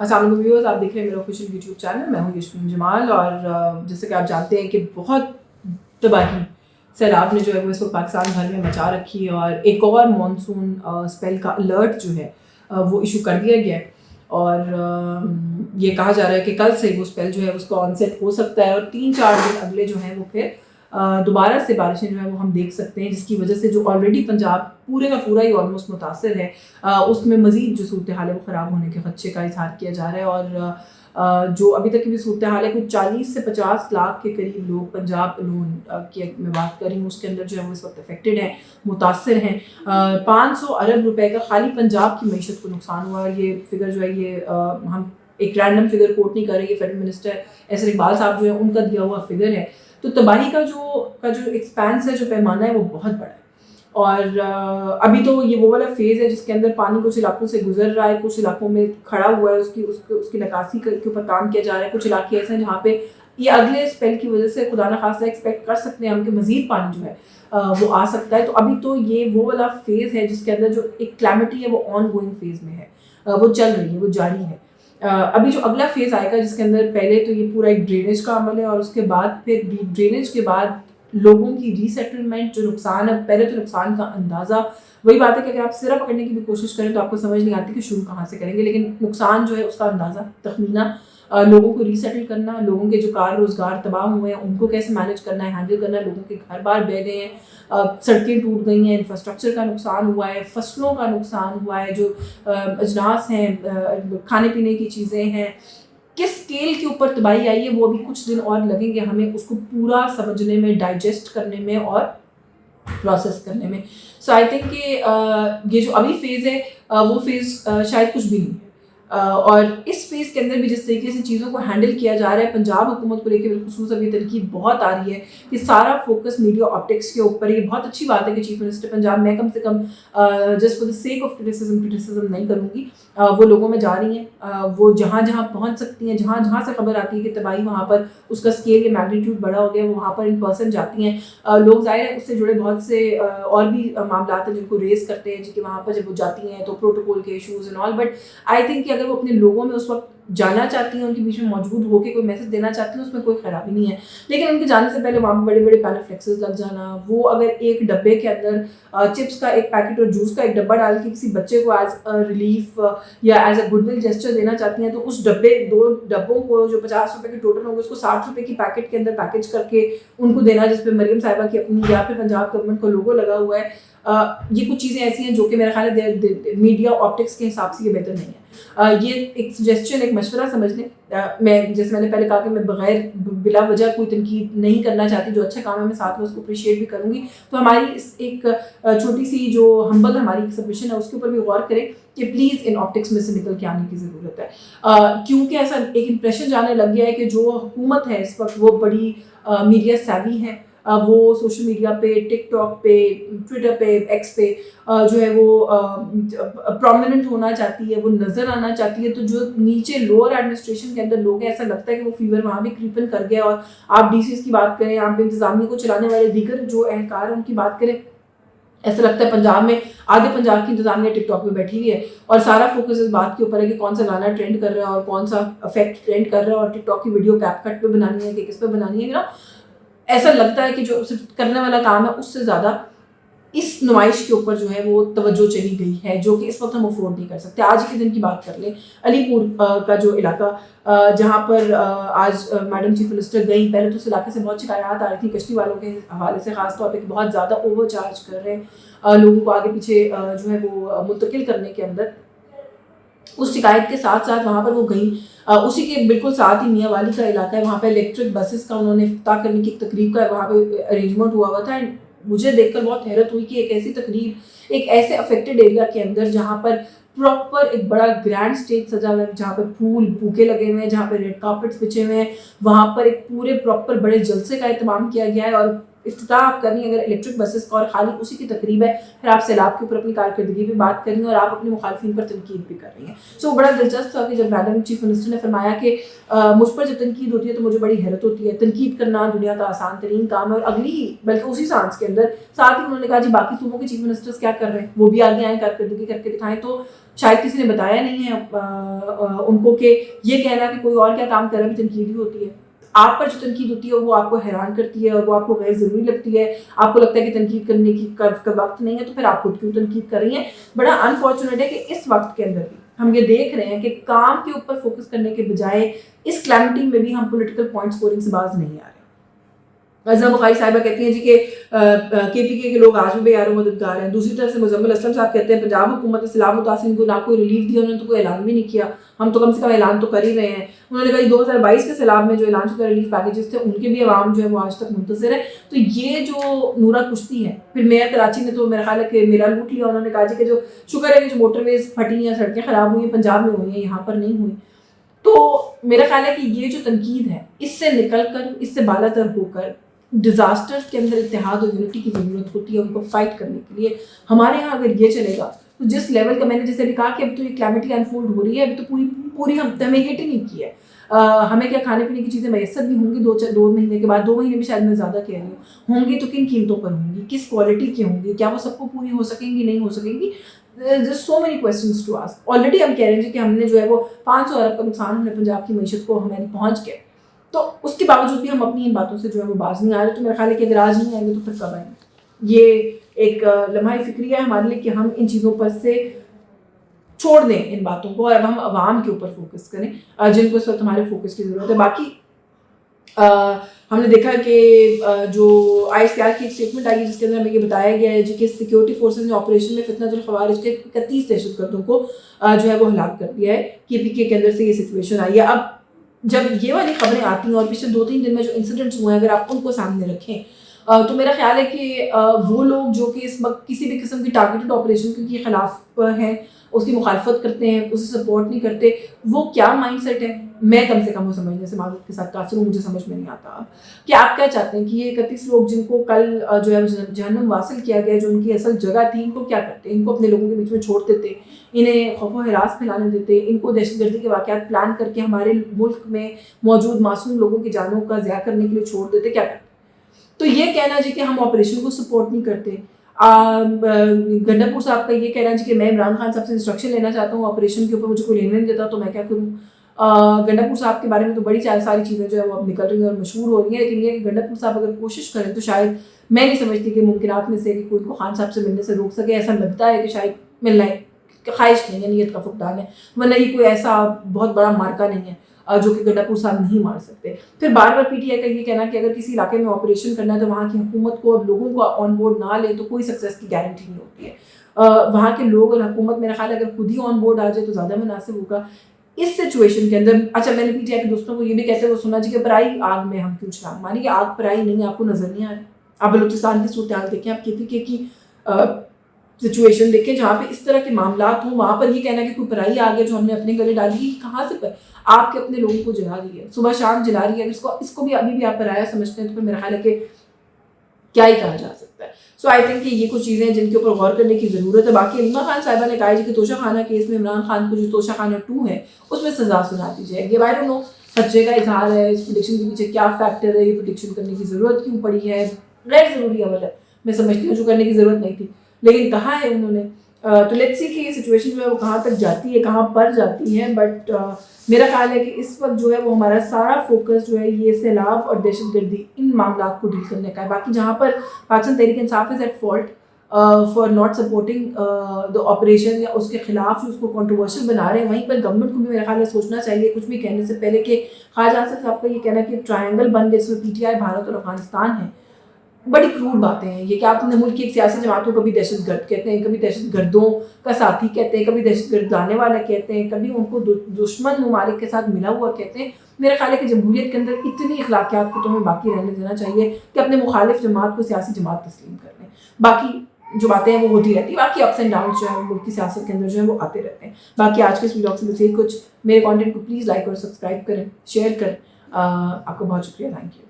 السلام علیکم ویورز، آپ دیکھ رہے ہیں میرا آفیشیل یوٹیوب چینل. میں ہوں یاسمین جمال. اور جیسے کہ آپ جانتے ہیں کہ بہت تباہی سیلاب نے جو ہے وہ اس وقت پاکستان بھر میں مچا رکھی ہے, اور ایک اور مانسون اسپیل کا الرٹ جو ہے وہ ایشو کر دیا گیا ہے. اور یہ کہا جا رہا ہے کہ کل سے وہ اسپیل جو ہے اس کا آن سیٹ ہو سکتا ہے, اور 3-4 دن اگلے جو ہیں وہ پھر دوبارہ سے بارشیں جو ہیں وہ ہم دیکھ سکتے ہیں, جس کی وجہ سے جو آلریڈی پنجاب پورے کا پورا ہی آلموسٹ متاثر ہے, اس میں مزید جو صورتحال ہے وہ خراب ہونے کے خدشے کا اظہار کیا جا رہا ہے. اور جو ابھی تک کی بھی صورتحال ہے, کچھ 40 سے 50 لاکھ کے قریب لوگ پنجاب الون کی میں بات کر رہی ہوں, اس کے اندر جو ہے وہ اس وقت افیکٹڈ ہیں, متاثر ہیں. 500 ارب روپے کا خالی پنجاب کی معیشت کو نقصان ہوا. اور یہ فگر جو ہے یہ ہم ایک رینڈم فگر کوٹ نہیں کر رہے, یہ فیڈرل منسٹر ایسر اقبال صاحب جو ہے ان کا دیا ہوا فگر ہے. تو تباہی کا جو ایکسپینس ہے, جو پیمانہ ہے, وہ بہت بڑا ہے. اور ابھی تو یہ وہ والا فیز ہے جس کے اندر پانی کچھ علاقوں سے گزر رہا ہے, کچھ علاقوں میں کھڑا ہوا ہے, اس کی نکاسی کے اوپر کام کیا جا رہا ہے. کچھ علاقے ایسے ہیں جہاں پہ یہ اگلے اسپیل کی وجہ سے خدا نخواستہ ایکسپیکٹ کر سکتے ہیں ہم کہ مزید پانی جو ہے وہ آ سکتا ہے. تو ابھی تو یہ وہ والا فیز ہے جس کے اندر جو ایک کلیمٹی ہے وہ آن گوئنگ فیز میں ہے, وہ چل رہی ہے, وہ جاری ہے. ابھی جو اگلا فیز آئے گا جس کے اندر پہلے تو یہ پورا ایک ڈرینیج کا عمل ہے, اور اس کے بعد پھر ڈرینیج کے بعد لوگوں کی ری سیٹلمنٹ, جو نقصان ہے, پہلے تو نقصان کا اندازہ, وہی بات ہے کہ اگر آپ سرا پکڑنے کی بھی کوشش کریں تو آپ کو سمجھ نہیں آتی کہ شروع کہاں سے کریں گے, لیکن نقصان جو ہے اس کا اندازہ, تخمینہ, لوگوں کو ری سیٹل کرنا, لوگوں کے جو کار روزگار تباہ ہوئے ہیں ان کو کیسے مینیج کرنا ہے, ہینڈل کرنا ہے, لوگوں کے گھر بار بہہ گئے ہیں, سڑکیں ٹوٹ گئی ہیں, انفراسٹرکچر کا نقصان ہوا ہے, فصلوں کا نقصان ہوا ہے, جو اجناس ہیں, کھانے پینے کی چیزیں ہیں, کس اسکیل کے اوپر تباہی آئی ہے وہ ابھی کچھ دن اور لگیں گے ہمیں اس کو پورا سمجھنے میں, ڈائجسٹ کرنے میں اور پروسیس کرنے میں. سو آئی تھنک کہ یہ جو ابھی فیز ہے وہ فیز شاید کچھ بھی نہیں ہے. اور اس فیز کے اندر بھی جس طریقے سے چیزوں کو ہینڈل کیا جا رہا ہے, پنجاب حکومت کو لے کے بالخصوص ابھی تنقید بہت آ رہی ہے کہ سارا فوکس میڈیا آپٹکس کے اوپر. یہ بہت اچھی بات ہے کہ چیف منسٹر پنجاب, میں کم سے کم just for the sake of criticism نہیں کروں گی, وہ لوگوں میں جا رہی ہیں, وہ جہاں جہاں پہنچ سکتی ہیں, جہاں جہاں سے خبر آتی ہے کہ تباہی وہاں پر اس کا اسکیل یا میگنیٹیوڈ بڑا ہو گیا, وہ وہاں پر ان پرسن جاتی ہیں. لوگ ظاہر ہے اس سے جڑے بہت سے اور بھی معاملات ہیں جن کو ریز کرتے ہیں, جن کے وہاں پر جب وہ جاتی ہیں تو پروٹوکول کے issues and all. But I think کہ اگر وہ اپنے لوگوں میں اس وقت جانا چاہتی ہیں, ان کے بیچ میں موجود ہو کے کوئی میسج دینا چاہتی ہیں, اس میں کوئی خرابی نہیں ہے. لیکن ان کے جانے سے پہلے وہاں پہ بڑے بڑے پینافلیکسز لگ جانا, وہ اگر ایک ڈبے کے اندر چپس کا ایک پیکٹ اور جوس کا ایک ڈبہ ڈال کے کسی بچے کو ایز ریلیف یا as a good will gesture دینا چاہتی ہیں, تو اس 2 ڈبوں کو جو 50 روپے کے ٹوٹل ہوں گے اس کو 60 روپے کی پیکٹ کے اندر پیکج کر کے ان کو دینا, جس پہ مریم صاحبہ کی اپنی یا پھر پنجاب گورنمنٹ کا لوگو لگا ہوا ہے. یہ کچھ چیزیں ایسی ہیں جو کہ میرا خیال ہے میڈیا آپٹکس کے حساب سے یہ بہتر نہیں ہے. یہ ایک سجیسچن, ایک مشورہ سمجھ لیں. میں جیسے میں نے پہلے کہا کہ میں بغیر بلا وجہ کوئی تنقید نہیں کرنا چاہتی, جو اچھا کام ہے میں ساتھ میں اس کو اپریشیٹ بھی کروں گی. تو ہماری اس ایک چھوٹی سی جو ہمبل ہماری سبمیشن ہے اس کے اوپر بھی غور کریں کہ پلیز ان آپٹکس میں سے نکل کے آنے کی ضرورت ہے. کیونکہ ایسا ایک امپریشن جانے لگ گیا ہے کہ جو حکومت ہے اس وقت وہ بڑی میڈیا سیوی ہے, وہ سوشل میڈیا پہ, ٹک ٹاک پہ, ٹویٹر پہ, ایکس پہ جو ہے وہ پرومیننٹ ہونا چاہتی ہے, وہ نظر آنا چاہتی ہے. تو جو نیچے لوور ایڈمنسٹریشن کے اندر لوگ ہیں, ایسا لگتا ہے کہ وہ فیور وہاں بھی کریپن کر گیا. اور آپ ڈی سیز کی بات کریں, آپ انتظامیہ کو چلانے والے دیگر جو اہلکار ہیں ان کی بات کریں, ایسا لگتا ہے پنجاب میں آدھے پنجاب کی انتظامیہ ٹک ٹاک پہ بیٹھی ہوئی ہے, اور سارا فوکس اس بات کے اوپر ہے کہ کون سا گانا ٹرینڈ کر رہا ہے اور کون سا افیکٹ ٹرینڈ کر رہا ہے, اور ٹک ٹاک کی ویڈیو کیپ کٹ پہ بنانی ہے کہ کس پہ بنانی ہے. نا ایسا لگتا ہے کہ جو صرف کرنے والا کام ہے اس سے زیادہ اس نمائش کے اوپر جو ہے وہ توجہ چلی گئی ہے, جو کہ اس وقت ہم افورڈ نہیں کر سکتے. آج کے دن کی بات کر لیں, علی پور کا جو علاقہ جہاں پر آج میڈم چیف منسٹر گئی, پہلے تو اس علاقے سے بہت شکایات آ رہی تھی کشتی والوں کے حوالے سے, خاص طور پہ کہ بہت زیادہ اوور چارج کر رہے ہیں لوگوں کو آگے پیچھے جو ہے وہ منتقل کرنے کے اندر. اس شکایت کے ساتھ ساتھ وہاں پر وہ گئیں, اسی کے بالکل ساتھ ہی میاں والی کا علاقہ ہے, وہاں پہ الیکٹرک بسز کا انہوں نے افتتاح کرنے کی ایک تقریب کا وہاں پہ ارینجمنٹ ہوا تھا. مجھے دیکھ کر بہت حیرت ہوئی کہ ایک ایسی تقریب ایک ایسے افیکٹڈ ایریا کے اندر جہاں پر پراپر ایک بڑا گرینڈ اسٹیج سجا ہوا ہے, جہاں پہ پھول بوکے لگے ہوئے ہیں, جہاں پہ ریڈ کارپٹس بچھے ہوئے ہیں, وہاں پر ایک پورے پراپر بڑے جلسے کا اہتمام کیا گیا ہے. اور افتتاح آپ کرنی اگر الیکٹرک بسز کا اور خالی اسی کی تقریب ہے, پھر آپ سیلاب کے اوپر اپنی کارکردگی بھی بات کر رہی ہیں اور آپ اپنے مخالفین پر تنقید بھی کر رہی ہیں. سو بڑا دلچسپ تھا کہ جب میڈم چیف منسٹر نے فرمایا کہ مجھ پر جب تنقید ہوتی ہے تو مجھے بڑی حیرت ہوتی ہے, تنقید کرنا دنیا کا آسان ترین کام ہے. اور اگلی ہی بلکہ اسی سانس کے اندر ساتھ ہی انہوں نے کہا جی باقی صوبوں کے چیف منسٹرز کیا کر رہے ہیں, وہ بھی آگے آئیں, کارکردگی کر کے دکھائیں. تو شاید کسی نے بتایا نہیں ہے ان کو کہ یہ کہنا کہ کوئی اور کیا کام کر رہا ہے بھی تنقید ہی ہوتی ہے. آپ پر جو تنقید ہوتی ہے وہ آپ کو حیران کرتی ہے اور وہ آپ کو غیر ضروری لگتی ہے, آپ کو لگتا ہے کہ تنقید کرنے کی کا وقت نہیں ہے, تو پھر آپ خود کیوں تنقید کر رہی ہیں. بڑا انفارچونیٹ ہے کہ اس وقت کے اندر بھی ہم یہ دیکھ رہے ہیں کہ کام کے اوپر فوکس کرنے کے بجائے اس کلیمٹی میں بھی ہم پولیٹیکل پوائنٹ اسکورنگ سے باز نہیں آ رہے. غزہ بخاری صاحبہ کہتی ہیں جی کہ کے پی کے لوگ آج بھی بے یار و مددگار ہیں. دوسری طرف سے مزمل اسلم صاحب کہتے ہیں پنجاب حکومت نے سیلاب متاثرین کو نہ کوئی ریلیف دیا, انہوں نے تو کوئی اعلان بھی نہیں کیا, ہم تو کم سے کم اعلان تو کر ہی رہے ہیں. انہوں نے کہا 2022 کے سیلاب میں جو اعلان شدہ ریلیف پیکیجز تھے ان کے بھی عوام جو ہے وہ آج تک منتظر ہے. تو یہ جو نورا کشتی ہے, پھر میئر کراچی نے تو میرا خیال ہے کہ میرا لوٹ لیا. انہوں نے کہا جی کہ جو شکر ہے کہ جو موٹر ویز پھٹی ہیں, سڑکیں خراب ہوئی ہیں, پنجاب میں ہوئی ہیں, یہاں پر نہیں ہوئی. تو میرا خیال ہے کہ یہ جو تنقید ہے اس سے نکل کر, اس سے بالا تر ہو کر ڈیزاسٹرز کے اندر اتحاد اور یونٹی کی ضرورت ہوتی ہے ان کو فائٹ کرنے کے لیے. ہمارے یہاں اگر یہ چلے گا تو جس لیول کا میں نے جیسے بھی کہا کہ اب تو یہ کلیمٹی انفولڈ ہو رہی ہے, ابھی تو پوری ہمیں ہٹ ہی نہیں کی ہے. ہمیں کیا کھانے پینے کی چیزیں میسر بھی ہوں گی 2 مہینے کے بعد, 2 مہینے بھی شاید میں زیادہ کہہ رہی ہوں گی, تو کن قیمتوں پر ہوں گی, کس کوالٹی کی ہوں گی, کیا وہ سب کو پوری ہو سکیں گی, نہیں ہو سکیں گی. So many questions to ask. Already ہم کہہ رہے ہیں کہ ہم نے جو ہے وہ 500 ارب کا نقصان ہم نے پنجاب کی معیشت کو ہمیں پہنچ گئے, تو اس کے باوجود بھی ہم اپنی ان باتوں سے جو ہے وہ باز نہیں آ رہے. تو میرا خیال ہے کہ اگر آج نہیں آئیں گے تو پھر کب آئیں گے. یہ ایک لمحہ فکری ہے ہمارے لیے کہ ہم ان چیزوں پر سے چھوڑ دیں ان باتوں کو اور اب ہم عوام کے اوپر فوکس کریں جن کو اس وقت ہمارے فوکس کی ضرورت ہے. باقی ہم نے دیکھا کہ جو آئی ایس پی آر کی ایک اسٹیٹمنٹ آئی ہے جس کے اندر ہمیں یہ بتایا گیا ہے کہ سیکورٹی فورسز نے آپریشن میں فتنۃ الخوارج کے 31 دہشت گردوں کو جو ہے وہ ہلاک کر دیا ہے. کے پی کے اندر سے یہ سچویشن آئی ہے. اب جب یہ والی خبریں آتی ہیں اور پچھلے 2-3 دن میں جو انسیڈنٹس ہوئے ہیں اگر آپ ان کو سامنے رکھیں تو میرا خیال ہے کہ وہ لوگ جو کہ اس وقت کسی بھی قسم کی ٹارگیٹڈ آپریشن کے خلاف ہیں, اس کی مخالفت کرتے ہیں, اسے سپورٹ نہیں کرتے, وہ کیا مائنڈ سیٹ ہے میں کم سے کم وہ سمجھنے سے معذرت کے ساتھ قاصر ہوں, مجھے سمجھ میں نہیں آتا کہ آپ کیا چاہتے ہیں کہ یہ 31 لوگ جن کو کل جو ہے جہنم واصل کیا گیا, جو ان کی اصل جگہ تھی, ان کو کیا کرتے ہیں؟ ان کو اپنے لوگوں کے بیچ میں چھوڑ دیتے, انہیں خوف و ہراس پھیلانے دیتے, ان کو دہشت گردی کے واقعات پلان کر کے ہمارے ملک میں موجود معصوم لوگوں کی جانوں کا ضیاع کرنے کے لیے چھوڑ دیتے, کیا کرتے؟ تو یہ کہنا جی کہ ہم آپریشن کو سپورٹ نہیں کرتے. گنڈاپور صاحب کا یہ کہنا جی کہ میں عمران خان صاحب سے انسٹرکشن لینا چاہتا ہوں آپریشن کے اوپر, مجھے کوئی لینا نہیں دیتا تو میں کیا کروں. گنڈاپور صاحب کے بارے میں تو بڑی ساری چیزیں جو ہے وہ اب نکل رہی ہیں اور مشہور ہو رہی ہیں, لیکن یہ کہ گنڈاپور صاحب اگر کوشش کریں تو شاید میں نہیں سمجھتی کہ ممکنات میں سے کہ کوئی کو خان صاحب سے ملنے سے روک سکے. ایسا لگتا ہے کہ شاید ملنا ہے, خواہش نہیں ہے, نیت کا فقدان ہے, ورنہ یہ کوئی ایسا بہت بڑا مارکا نہیں ہے جو کہ گنڈاپور صاحب نہیں مار سکتے. پھر بار بار پی ٹی آئی کا یہ کہنا کہ اگر کسی علاقے میں آپریشن کرنا ہے تو وہاں کی حکومت کو اور لوگوں کو آن بورڈ نہ لے تو کوئی سکسیس کی گارنٹی نہیں ہوتی ہے. وہاں کے لوگ اور حکومت میرا خیال ہے اگر خود ہی آن بورڈ آ جائے تو زیادہ مناسب ہوگا اس سچویشن کے اندر. اچھا میں نے پی ٹی آئی کے دوستوں کو یہ بھی کہتے ہوئے سنا جی کہ پرائی آگ میں ہم کیوں چھلانگ ماریں, کہ آگ پرائی نہیں ہے, آپ کو نظر نہیں آ رہی. آپ بلوچستان کی صورتحال دیکھیں, آپ کے پی کے کی سچویشن دیکھیں, جہاں پہ اس طرح کے معاملات ہوں وہاں پر یہ کہنا کہ کوئی پرائی آگ ہے جو ہم نے اپنے گلے ڈالی ہے, کہاں سے آپ کے اپنے لوگوں کو جلا رہی ہے, صبح شام جلا رہی ہے. اس کو بھی ابھی بھی آپ پرایا سمجھتے ہیں تو پھر میرا خیال ہے کہ کیا ہی کہا جا سکتا ہے. سو آئی تھنک کہ یہ کچھ چیزیں ہیں جن کے اوپر غور کرنے کی ضرورت ہے. باقی علیمہ خان صاحبہ نے کہا کہ توشہ خانہ کیس میں عمران خان کو جو توشہ خانہ 2 ہے اس میں سزا سنا دی جائے گی. آئی ڈونٹ نو خدشے کا اظہار ہے, اس پریڈکشن کے پیچھے کیا فیکٹر ہے, یہ پریڈکشن کرنے کی ضرورت کیوں پڑی ہے, غیر ضروری عمل ہے, میں سمجھتی ہوں جو کرنے کی ضرورت نہیں تھی, لیکن کہا ہے انہوں نے. تو لیٹس سی کہ یہ سچویشن جو ہے وہ کہاں تک جاتی ہے, کہاں پر جاتی ہے. بٹ میرا خیال ہے کہ اس وقت جو ہے وہ ہمارا سارا فوکس جو ہے یہ سیلاب اور دہشت گردی ان معاملات کو ڈیل کرنے کا ہے. باقی جہاں پر Pakistan Tehreek Insaf is at fault for not supporting the operation یا اس کے خلاف جو اس کو کنٹروورشل بنا رہے ہیں, وہیں پر گورنمنٹ کو بھی میرا خیال ہے سوچنا چاہیے کچھ بھی کہنے سے پہلے کہ خواجہ آصف صاحب کا یہ کہنا کہ ٹرائنگل بن گیا جس میں پی ٹی آئی, بھارت اور افغانستان ہے, بڑی کروڈ باتیں ہیں یہ کہ آپ اپنے ملک کی ایک سیاسی جماعت کو کبھی دہشت گرد کہتے ہیں, کبھی دہشت گردوں کا ساتھی کہتے ہیں, کبھی دہشت گرد لانے والا کہتے ہیں, کبھی ان کو دشمن ممالک کے ساتھ ملا ہوا کہتے ہیں. میرا خیال ہے کہ جمہوریت کے اندر اتنی اخلاقیات کو تو ہمیں باقی رہنے دینا چاہیے کہ اپنے مخالف جماعت کو سیاسی جماعت تسلیم کر لیں. باقی جو باتیں ہیں وہ ہوتی رہتی ہیں, باقی اپس اینڈ ڈاؤنس جو ہے ملک کی سیاست کے اندر جو ہے وہ آتے رہتے ہیں. باقی آج کے اس ولاگ سے بس یہی کچھ. میرے کانٹینٹ کو پلیز لائک اور سبسکرائب کریں, شیئر کریں. آپ کو بہت شکریہ, تھینک یو.